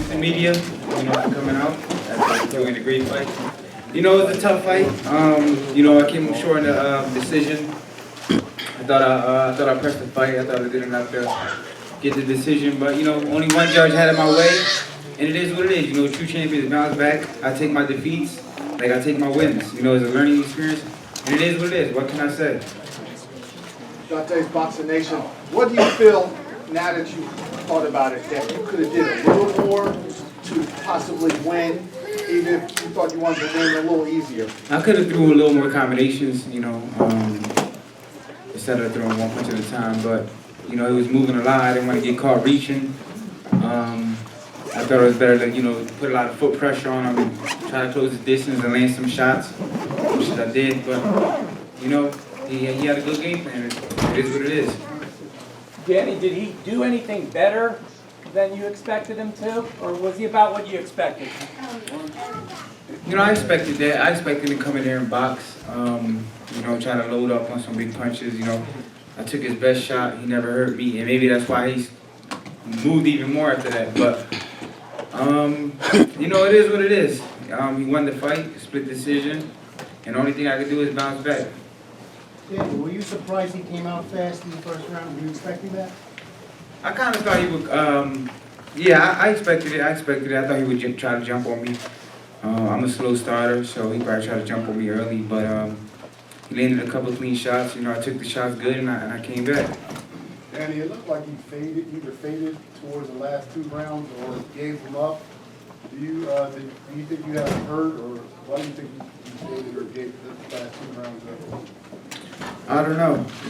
the media, for coming out after doing a great fight. It was a tough fight. I came up short in the decision. I thought I pressed the fight. I thought I did enough to get the decision, but only one judge had it my way, and it is what it is. True champions bounce back. I take my defeats like I take my wins. It's a learning experience, and it is what it is. What can I say? Dante's BoxNation, what do you feel now that you thought about it that you could have did a little more to possibly win, even if you thought you wanted to win a little easier? I could have threw a little more combinations, instead of throwing one punch at a time, but he was moving a lot. I didn't want to get caught reaching. I thought it was better to put a lot of foot pressure on him and try to close the distance and land some shots, which I did. But he had a good game plan. It is what it is. Danny, did he do anything better than you expected him to, or was he about what you expected? I expected that. I expected him to come in there and box. Try to load up on some big punches. I took his best shot. He never hurt me, and maybe that's why he's moved even more after that. But it is what it is. He won the fight, split decision, and the only thing I could do is bounce back. Yeah, were you surprised he came out fast in the first round? Were you expecting that? I kind of thought he would. I expected it. I thought he would try to jump on me. I'm a slow starter, so he probably tried to jump on me early, but he landed a couple of clean shots. I took the shots good, and I came back. Danny, it looked like he either faded towards the last 2 rounds or gave them up. Do you think you had hurt, or why do you think you faded or gave the last 2 rounds up? I don't know. I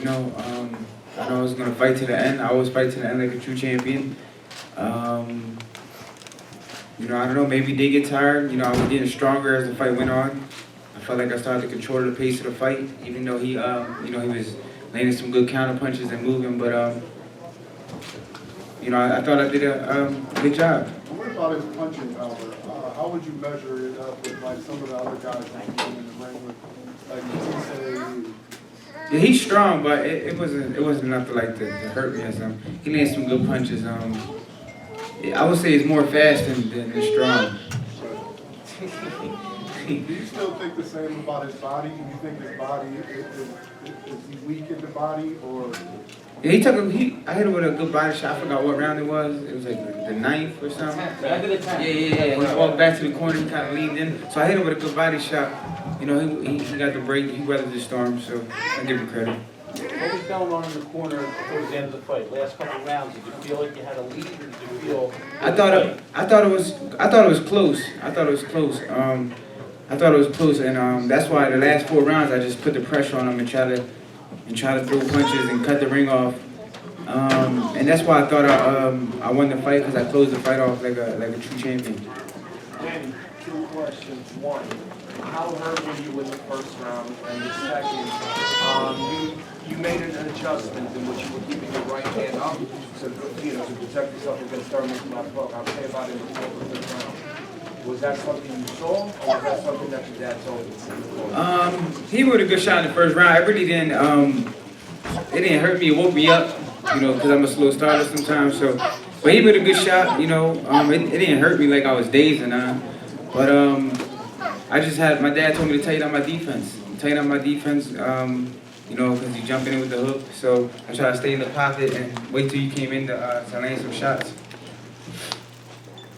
know I was going to fight to the end. I always fight to the end like a true champion. I don't know. Maybe they get tired. I was getting stronger as the fight went on. I felt like I started to control the pace of the fight, even though he was landing some good counter punches and moving. But, I thought I did a good job. What about his punching power? How would you measure it up with like some of the other guys that he's in the ring with, like Matisse? Yeah, he's strong, but it wasn't enough to hurt me or something. He landed some good punches. I would say he's more fast than strong. Do you still think the same about his body? Do you think his body is he weak in the body, or? Yeah, I hit him with a good body shot. I forgot what round it was. It was like the 9th or something. Yeah. He walked back to the corner. He kind of leaned in. So I hit him with a good body shot. He got the break. He weathered the storm. So I give him credit. What was going on in the corner towards the end of the fight? Last couple of rounds, did you feel like you had a lead, or did you feel? I thought it was close. I thought it was close, and that's why the last 4 rounds I just put the pressure on him and try to throw punches and cut the ring off. And that's why I thought I won the fight, because I closed the fight off like a true champion. Danny, 2 questions. 1, how hurt were you in the first round? And the second, you made an adjustment in which you were keeping your right hand up to protect yourself against THURMAN's left hook. I would say about in the 4th or 5th round. Was that something you saw, or was that something that your dad told you? He was a good shot in the first round. I really didn't. It didn't hurt me. It woke me up, because I'm a slow starter sometimes. So, but he was a good shot. It didn't hurt me like I was dazed or not. But I just had my dad told me to tighten up my defense. Because you're jumping in with the hook. So I try to stay in the pocket and wait till you came in to land some shots.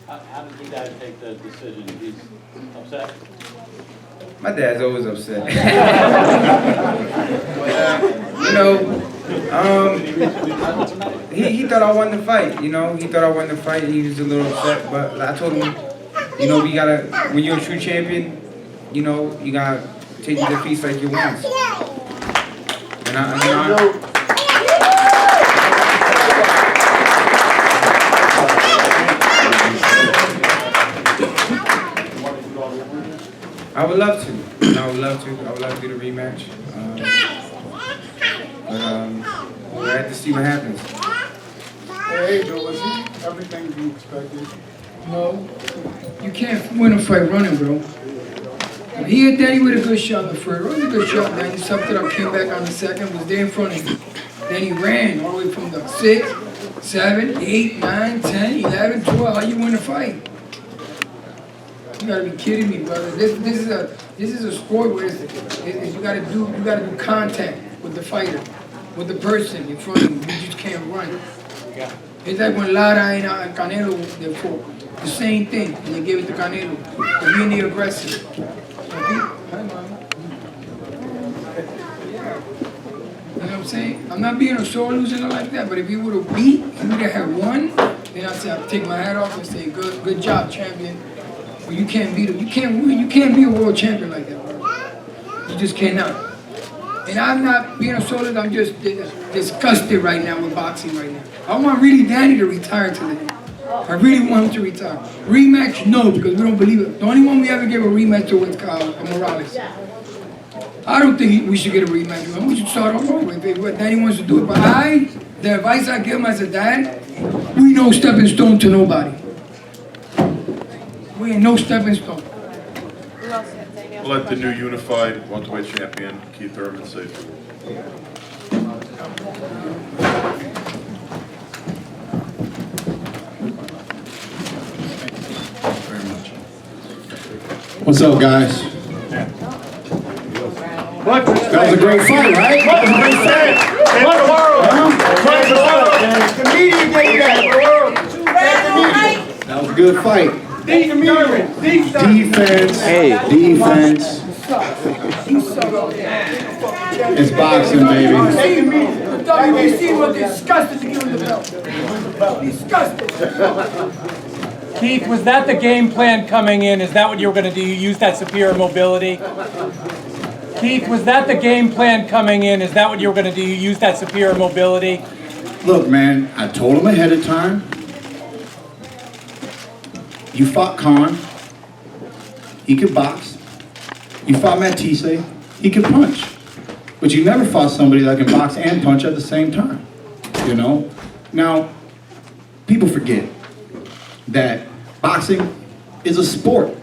How did your dad take the decision? He's upset? My dad's always upset. He thought I won the fight. He thought I won the fight. He was a little upset, but I told him, we gotta. When you're a true champion, you gotta take your defeats like your wins. And I would love to. I would love to do the rematch. We'll have to see what happens. Hey, Joe, was he everything you expected? No, you can't win a fight running, bro. He hit Danny with a good shot in the first. It was a good shot, man. He sucked it up, came back on the second, was there in front of him. Then he ran all the way from the 6, 7, 8, 9, 10, 11, 12. How you win a fight? You gotta be kidding me, brother. This is a sport where you gotta do contact with the fighter, with the person in front of you. You just can't run. It's like when Lara and Canelo they fought. The same thing, and they gave it to Canelo. For being the aggressor. Hi, mama. You know what I'm saying? I'm not being a sore loser like that, but if you would have beat, you would have won, then I'd say, I'd take my hat off and say, good job, champion. But you can't beat him. You can't win. You can't be a world champion like that, bro. You just cannot. And I'm not being a sore loser, I'm just disgusted right now with boxing right now. I want really Danny to retire today. I really want him to retire. Rematch, no, because we don't believe it. The only one we ever gave a rematch to was Morales. I don't think we should get a rematch. We should start all over if Danny wants to do it. But the advice I give him as a dad, we no stepping stone to nobody. We ain't no stepping stone. We'll let the new unified welterweight champion, Keith Thurman, say a few words. What's up, guys? That was a great fight, right? That was a good fight. Defense. Defense. It's boxing, baby. The WBC was disgusted to give him the belt. Disgusted. Keith, was that the game plan coming in? Is that what you were going to do? You use that superior mobility? Keith, was that the game plan coming in? Is that what you were going to do? You use that superior mobility? Look, man, I told him ahead of time. You fought Khan. He could box. You fought Matisse. He could punch. But you never fought somebody that can box and punch at the same time. You know? Now, people forget that boxing is a sport.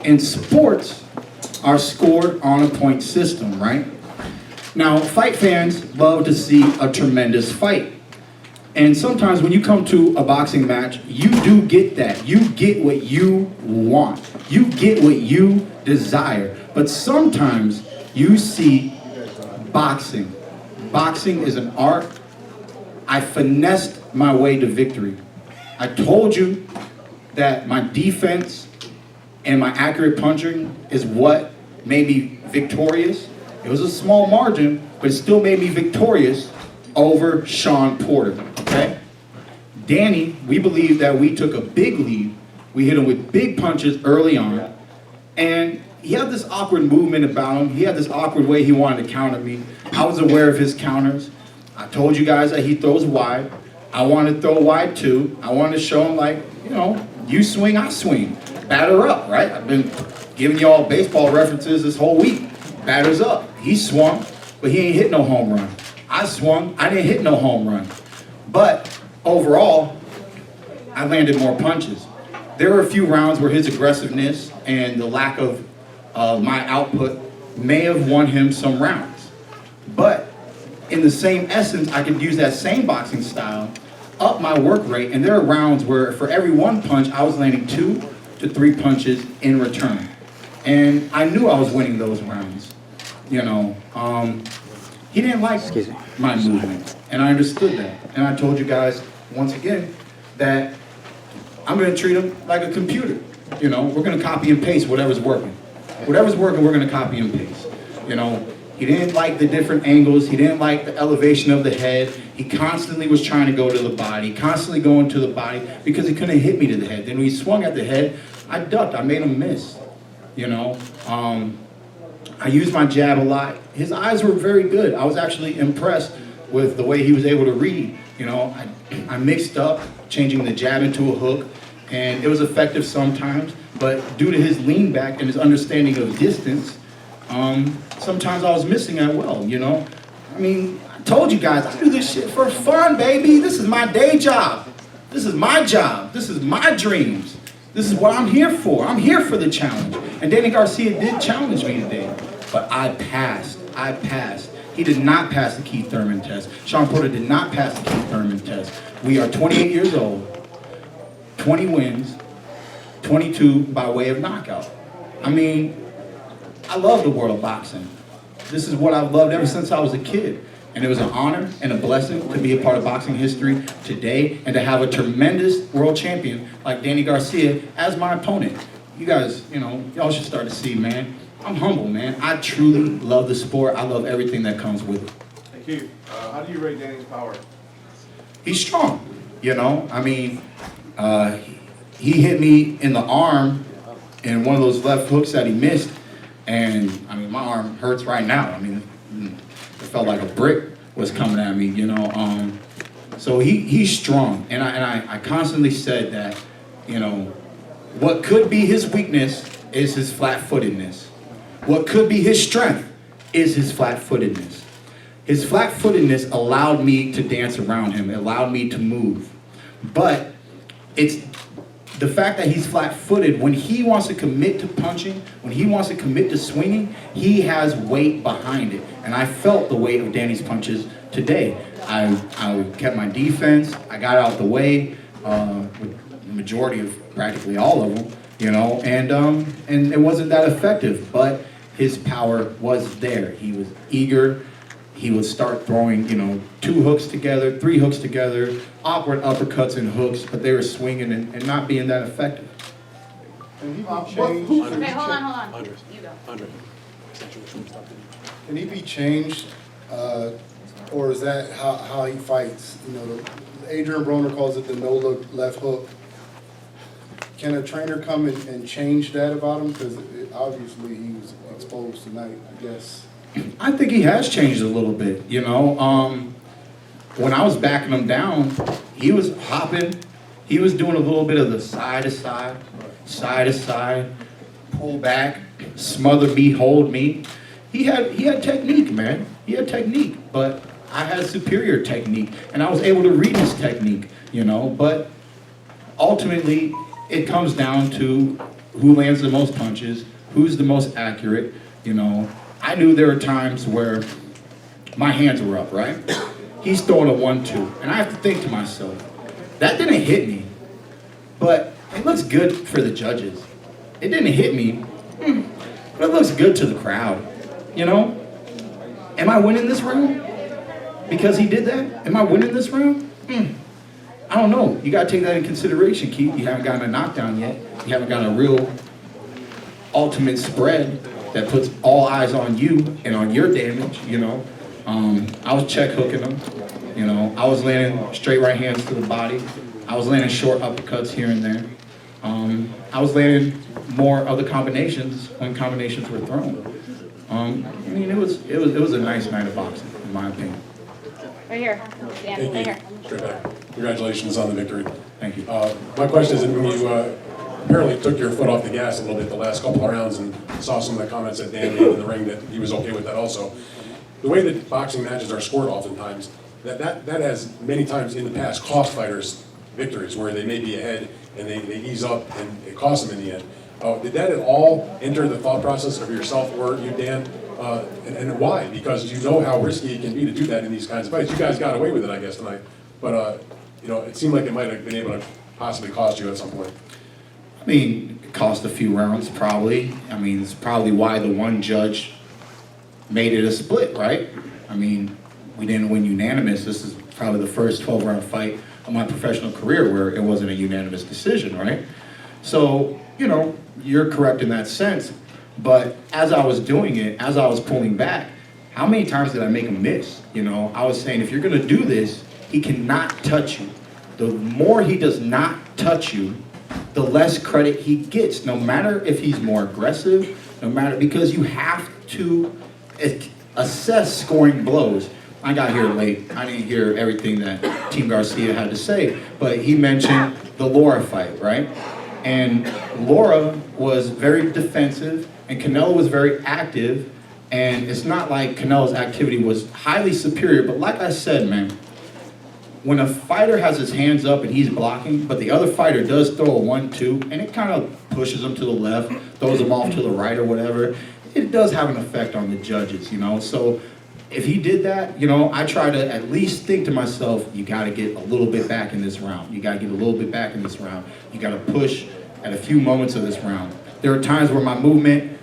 And sports are scored on a point system, right? Now, fight fans love to see a tremendous fight. And sometimes when you come to a boxing match, you do get that. You get what you want. You get what you desire. But sometimes you see boxing. Boxing is an art. I finessed my way to victory. I told you that my defense and my accurate punching is what made me victorious. It was a small margin, but it still made me victorious over Sean Porter, okay? Danny, we believe that we took a big lead. We hit him with big punches early on, and he had this awkward movement about him. He had this awkward way he wanted to counter me. I was aware of his counters. I told you guys that he throws wide. I wanted to throw wide too. I wanted to show him, like, you know, you swing, I swing. Batter up, right? I've been giving y'all baseball references this whole week. Batters up. He swung, but he ain't hit no home run. I swung, I didn't hit no home run. But overall, I landed more punches. There were a few rounds where his aggressiveness and the lack of my output may have won him some rounds. But in the same essence, I could use that same boxing style, up my work rate, and there are rounds where for every one punch, I was landing 2 to 3 punches in return. And I knew I was winning those rounds. You know, he didn't like my movement, and I understood that. And I told you guys, once again, that I'm gonna treat him like a computer. You know, we're gonna copy and paste whatever's working. Whatever's working, we're gonna copy and paste. You know, he didn't like the different angles. He didn't like the elevation of the head. He constantly was trying to go to the body, constantly going to the body, because he couldn't hit me to the head. Then when he swung at the head, I ducked, I made him miss. You know, I used my jab a lot. His eyes were very good. I was actually impressed with the way he was able to read. You know, I mixed up, changing the jab into a hook, and it was effective sometimes, but due to his lean back and his understanding of distance, sometimes I was missing that well, you know? I mean, I told you guys, I do this shit for fun, baby. This is my day job. This is my job. This is my dreams. This is what I'm here for. I'm here for the challenge. And Danny Garcia did challenge me today, but I passed. I passed. He did not pass the Keith Thurman test. Sean Porter did not pass the Keith Thurman test. We are 28 years old, 20 wins, 22 by way of knockout. I mean, I love the world of boxing. This is what I've loved ever since I was a kid. And it was an honor and a blessing to be a part of boxing history today and to have a tremendous world champion like Danny Garcia as my opponent. You guys, you know, y'all should start to see, man. I'm humble, man. I truly love the sport. I love everything that comes with it. Hey Keith, how do you rate Danny's power? He's strong, you know. I mean, he hit me in the arm in one of those left hooks that he missed. And, I mean, my arm hurts right now. I mean, it felt like a brick was coming at me, you know. So he's strong. And I constantly said that, you know, what could be his weakness is his flat-footedness. What could be his strength is his flat-footedness. His flat-footedness allowed me to dance around him. It allowed me to move. But it's the fact that he's flat-footed, when he wants to commit to punching, when he wants to commit to swinging, he has weight behind it. And I felt the weight of Danny's punches today. I kept my defense. I got out the way with the majority of practically all of them, you know, and it wasn't that effective, but his power was there. He was eager. He would start throwing, you know, 2 hooks together, 3 hooks together, awkward uppercuts and hooks, but they were swinging and not being that effective. Can he be What- changed? who- Okay, hold on. You go. Can he be changed, or is that how he fights? You know, Adrian Broner calls it the no-look left hook. Can a trainer come and change that about him? Because obviously he was exposed tonight, I guess. I think he has changed a little bit, you know. When I was backing him down, he was hopping. He was doing a little bit of the side to side, pull back, smother me, hold me. He had technique, man. He had technique, but I had superior technique, and I was able to read his technique, you know. But ultimately, it comes down to who lands the most punches, who's the most accurate, you know. I knew there were times where my hands were up, right? He's throwing a 1-2, and I have to think to myself, that didn't hit me, but it looks good for the judges. It didn't hit me, but it looks good to the crowd, you know? Am I winning this round? Because he did that? Am I winning this round? I don't know. You gotta take that in consideration, Keith. You haven't gotten a knockdown yet. You haven't gotten a real ultimate spread that puts all eyes on you and on your damage, you know. I was check hooking him, you know. I was landing straight right hands to the body. I was landing short uppercuts here and there. I was landing more other combinations when combinations were thrown. I mean, it was a nice night of boxing, in my opinion. Right here. Dan, right here. Straight back. Congratulations on the victory. Thank you. My question is, when you apparently took your foot off the gas a little bit the last couple of rounds and saw some of the comments that Dan made in the ring that he was okay with that also. The way that boxing matches are scored oftentimes, that has many times in the past cost fighters victories where they may be ahead and they ease up and it costs them in the end. Did that at all enter the thought process of yourself or you, Dan? And why? Because you know how risky it can be to do that in these kinds of fights. You guys got away with it, I guess, tonight. But, you know, it seemed like it might have been able to possibly cost you at some point. I mean, it cost a few rounds, probably. I mean, it's probably why the one judge made it a split, right? I mean, we didn't win unanimous. This is probably the first 12-round fight of my professional career where it wasn't a unanimous decision, right? So, you know, you're correct in that sense. But as I was doing it, as I was pulling back, how many times did I make a miss? You know, I was saying, if you're gonna do this, he cannot touch you. The more he does not touch you, the less credit he gets, no matter if he's more aggressive, no matter, because you have to assess scoring blows. I got here late. I didn't hear everything that Team Garcia had to say, but he mentioned the Laura fight, right? And Laura was very defensive, and Canelo was very active, and it's not like Canelo's activity was highly superior, but like I said, man, when a fighter has his hands up and he's blocking, but the other fighter does throw a 1-2, and it kind of pushes him to the left, throws him off to the right or whatever, it does have an effect on the judges, you know? So if he did that, you know, I try to at least think to myself, you got to get a little bit back in this round. You got to get a little bit back in this round. You got to push at a few moments of this round. There were times where my movement,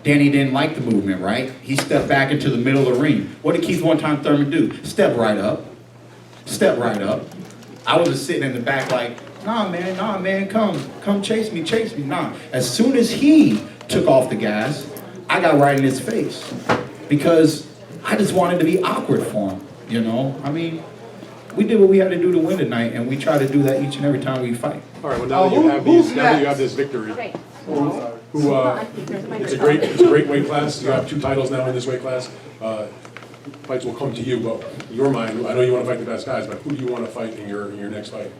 Danny didn't like the movement, right? He stepped back into the middle of the ring. What did Keith one-time Thurman do? Step right up. Step right up. I was just sitting in the back like, nah, man, come chase me, nah. As soon as he took off the gas, I got right in his face because I just wanted to be awkward for him, you know? I mean, we did what we had to do to win tonight, and we try to do that each and every time we fight. All right, well, now that you have this victory, Great. it's a great weight class. You have 2 titles now in this weight class. Fights will come to you, but in your mind, I know you want to fight the best guys, but who do you want to fight in your next fight?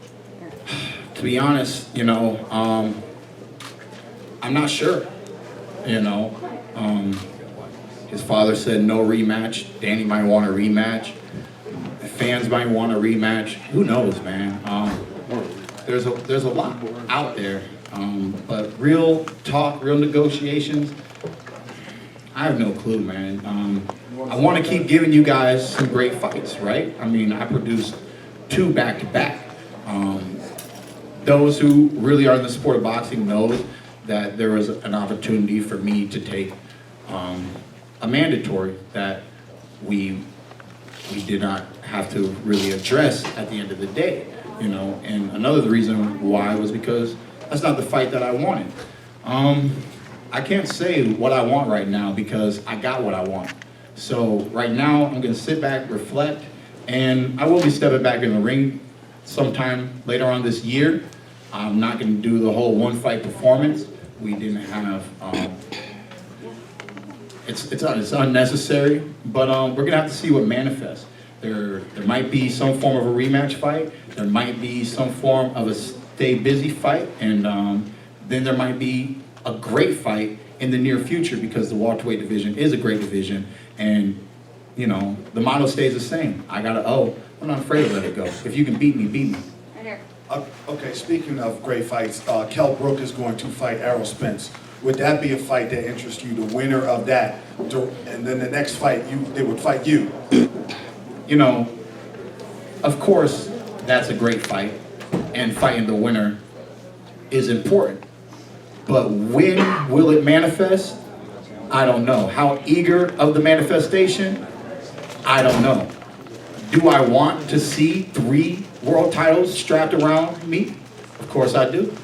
To be honest, you know, I'm not sure, you know. His father said no rematch. Danny might want a rematch. The fans might want a rematch. Who knows, man? There's a lot out there, but real talk, real negotiations, I have no clue, man. I want to keep giving you guys some great fights, right? I mean, I produced 2 back-to-back. Those who really are in the sport of boxing knows that there was an opportunity for me to take a mandatory that we did not have to really address at the end of the day, you know. And another reason why was because that's not the fight that I wanted. I can't say what I want right now because I got what I want. So right now I'm gonna sit back, reflect, and I will be stepping back in the ring sometime later on this year. I'm not gonna do the whole 1-fight performance. We didn't have, it's unnecessary, but we're gonna have to see what manifests. There might be some form of a rematch fight. There might be some form of a stay busy fight, and then there might be a great fight in the near future because the welterweight division is a great division, and you know the motto stays the same. I gotta I'm not afraid to let it go. If you can beat me, beat me. Right here. Okay, speaking of great fights, Kell Brook is going to fight Errol Spence. Would that be a fight that interests you, the winner of that, and then the next fight they would fight you? You know, of course, that's a great fight, and fighting the winner is important. But when will it manifest? I don't know. How eager of the manifestation? I don't know. Do I want to see 3 world titles strapped around me? Of course I do.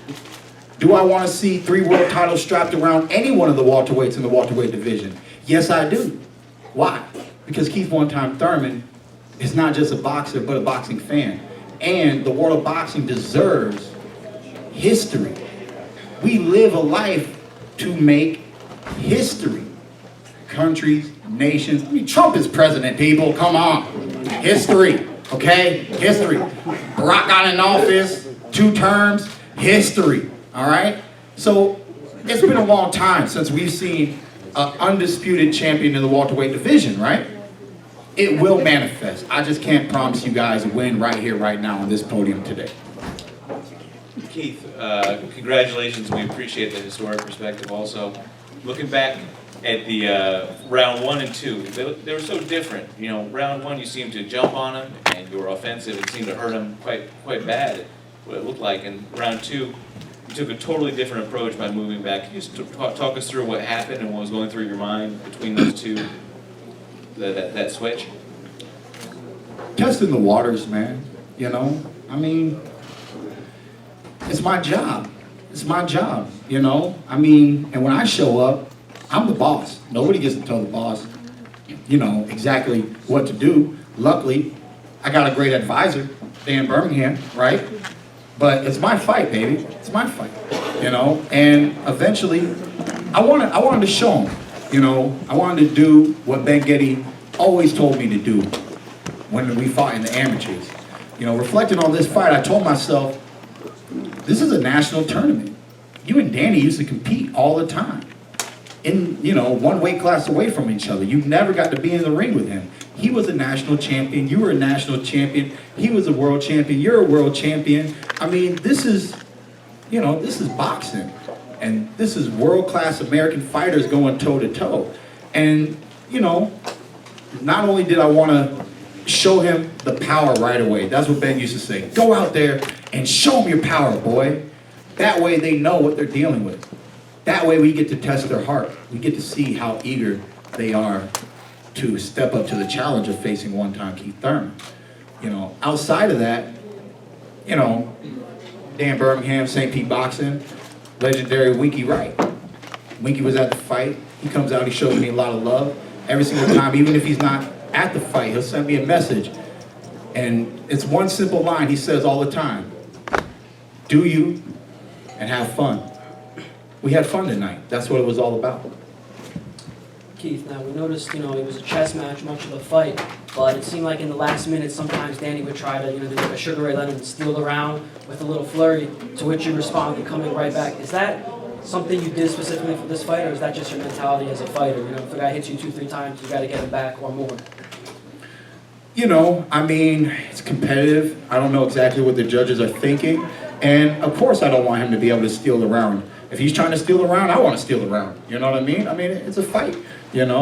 Do I want to see 3 world titles strapped around any one of the welterweights in the welterweight division? Yes, I do. Why? Because Keith one-time Thurman is not just a boxer, but a boxing fan. And the world of boxing deserves history. We live a life to make history. Countries, nations. I mean, Trump is president, people. Come on. History, okay? History. Barack got in office, 2 terms. History, all right? So it's been a long time since we've seen an undisputed champion in the welterweight division, right? It will manifest. I just can't promise you guys a win right here, right now on this podium today. Keith, congratulations. We appreciate the historic perspective also. Looking back at the round 1 and 2, they were so different. You know, round 1 you seemed to jump on him and you were offensive. It seemed to hurt him quite bad, what it looked like. And round 2, you took a totally different approach by moving back. Can you just talk us through what happened and what was going through your mind between those 2, that switch? Testing the waters, man. You know, I mean, it's my job. It's my job, you know? I mean, and when I show up, I'm the boss. Nobody gets to tell the boss, you know, exactly what to do. Luckily, I got a great advisor, Dan Birmingham, right? But it's my fight, baby. It's my fight, you know? And eventually, I wanted to show him, you know? I wanted to do what Ben Getty always told me to do when we fought in the amateurs. You know, reflecting on this fight, I told myself, this is a national tournament. You and Danny used to compete all the time. In, you know, 1 weight class away from each other. You never got to be in the ring with him. He was a national champion. You were a national champion. He was a world champion. You're a world champion. I mean, this is, you know, this is boxing. And this is world-class American fighters going toe-to-toe. And, you know, not only did I want to show him the power right away. That's what Ben used to say. Go out there and show him your power, boy. That way they know what they're dealing with. That way we get to test their heart. We get to see how eager they are to step up to the challenge of facing one-time Keith Thurman. You know, outside of that, you know, Dan Birmingham, St. Pete Boxing, legendary Winky Wright. Winky was at the fight. He comes out, he shows me a lot of love. Every single time, even if he's not at the fight, he'll send me a message. And it's one simple line he says all the time. Do you and have fun. We had fun tonight. That's what it was all about. Keith, now we noticed, it was a chess match much of the fight, but it seemed like in the last minute sometimes Danny would try to, do like a Sugar Ray Leonard and steal the round with a little flurry, to which you responded coming right back. Is that something you did specifically for this fight, or is that just your mentality as a fighter? If the guy hits you 2-3 times, you got to get him back or more? It's competitive. I don't know exactly what the judges are thinking. And of course I don't want him to be able to steal the round. If he's trying to steal the round, I want to steal the round. You know what I mean? It's a fight, And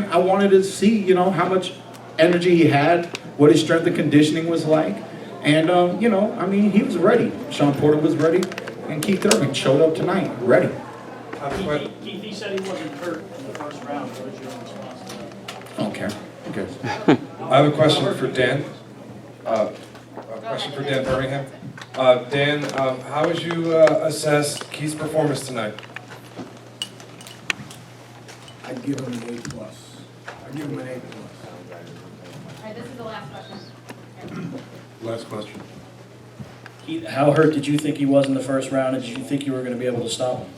I wanted to see, how much energy he had, what his strength and conditioning was like. And, he was ready. Sean Porter was ready. And Keith Thurman showed up tonight, ready. Keith, he said he wasn't hurt in the first round. What is your response to that? Okay. I have a question for Dan. A question for Dan Birmingham. Dan, how would you assess Keith's performance tonight? I'd give him an A+. I'd give him an A+. All right, this is the last question. Last question. Keith, how hurt did you think he was in the first round, and did you think you were going to be able to stop him?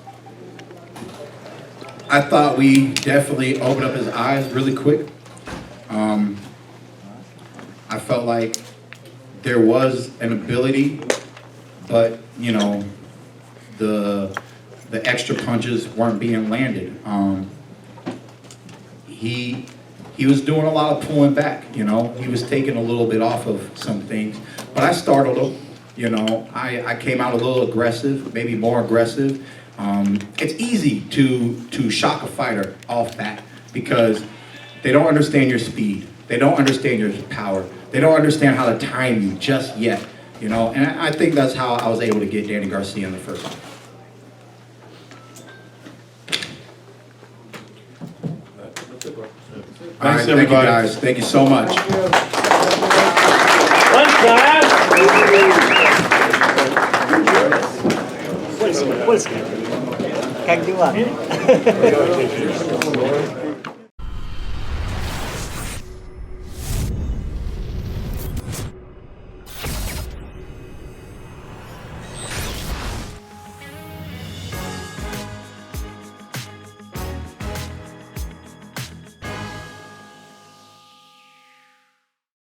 I thought we definitely opened up his eyes really quick. I felt like there was an ability, but the extra punches weren't being landed. He was doing a lot of pulling back. He was taking a little bit off of some things, but I startled him. I came out a little aggressive, maybe more aggressive. It's easy to shock a fighter off that because they don't understand your speed. They don't understand your power. They don't understand how to time you just yet, And I think that's how I was able to get Danny Garcia in the first round. Thanks, everybody. Thank you guys. Thank you so much. Kagdiwa.